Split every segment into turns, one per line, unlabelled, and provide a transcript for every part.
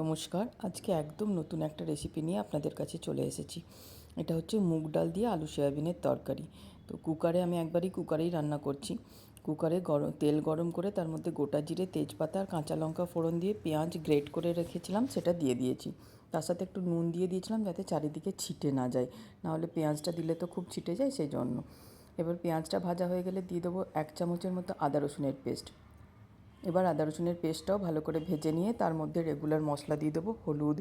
নমস্কার, আজকে একদম নতুন একটা রেসিপি নিয়ে আপনাদের কাছে চলে এসেছি। এটা হচ্ছে মুগ ডাল দিয়ে আলু সয়াবিনের তরকারি। তো আমি একবারই কুকারেই রান্না করছি। কুকারে তেল গরম করে তার মধ্যে গোটা জিরে, তেজপাতা আর কাঁচা লঙ্কা ফোড়ন দিয়ে পেঁয়াজ গ্রেট করে রেখেছিলাম, সেটা দিয়ে দিয়েছি। তার সাথে একটু নুন দিয়ে দিয়েছিলাম যাতে চারিদিকে ছিটে না যায়, নাহলে পেঁয়াজটা দিলে তো খুব ছিটে যায়, সেই জন্য। এবার পেঁয়াজটা ভাজা হয়ে গেলে দিয়ে দেবো 1 চামচের মতো আদা রসুনের পেস্ট। এবার আদা রসুনের পেস্টটাও ভালো করে ভেজে নিয়ে তার মধ্যে রেগুলার মশলা দিয়ে দেবো, হলুদ,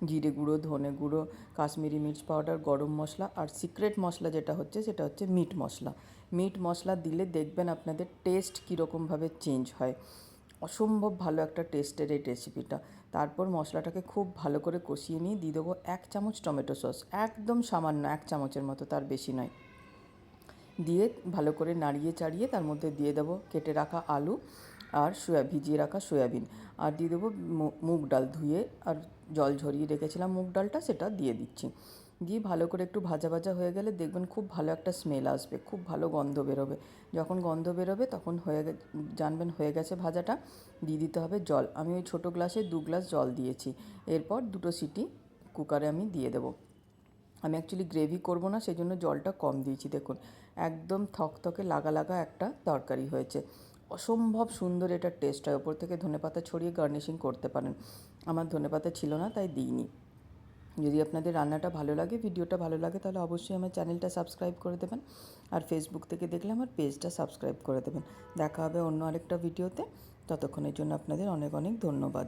জিরে গুঁড়ো, ধনে গুঁড়ো, কাশ্মীরি মির্চ পাউডার, গরম মশলা, আর সিক্রেট মশলা যেটা হচ্ছে সেটা হচ্ছে মিট মশলা। মিট মশলা দিলে দেখবেন আপনাদের টেস্ট কীরকমভাবে চেঞ্জ হয়। অসম্ভব ভালো একটা টেস্টের এই রেসিপিটা। তারপর মশলাটাকে খুব ভালো করে কষিয়ে নিয়ে দিয়ে দেবো 1 চামচ টমেটো সস, একদম সামান্য 1 চামচের মতো, তার বেশি নয়। দিয়ে ভালো করে নাড়িয়ে চাড়িয়ে তার মধ্যে দিয়ে দেবো কেটে রাখা আলু আর ভিজিয়ে রাখা সয়াবিন, আর দিয়ে দেবো মুগ ডাল ধুয়ে আর জল ঝরিয়ে রেখেছিলাম মুগ ডালটা, সেটা দিয়ে দিচ্ছি। দিয়ে ভালো করে একটু ভাজা ভাজা হয়ে গেলে দেখবেন খুব ভালো একটা স্মেল আসবে, খুব ভালো গন্ধ বেরোবে। যখন গন্ধ বেরোবে তখন জানবেন হয়ে গেছে ভাজাটা। দিয়ে দিতে হবে জল। আমি ওই ছোটো গ্লাসে 2 গ্লাস জল দিয়েছি। এরপর 2টো সিটি কুকারে আমি দিয়ে দেবো। আমি অ্যাকচুয়ালি গ্রেভি করবো না, সেই জন্য জলটা কম দিয়েছি। দেখুন একদম থকথকে লাগা লাগা একটা তরকারি হয়েছে। অসম্ভব সুন্দর এটার টেস্ট হয়। ওপর থেকে ধনেপাতা ছড়িয়ে গার্নিশিং করতে পারেন। আমার ধনেপাতা ছিল না তাই দিইনি। যদি আপনাদের রান্নাটা ভালো লাগে, ভিডিওটা ভালো লাগে, তাহলে অবশ্যই আমার চ্যানেলটা সাবস্ক্রাইব করে দেবেন। আর ফেসবুক থেকে দেখলে আমার পেজটা সাবস্ক্রাইব করে দেবেন। দেখা হবে অন্য আরেকটা ভিডিওতে। ততক্ষণের জন্য আপনাদের অনেক অনেক ধন্যবাদ।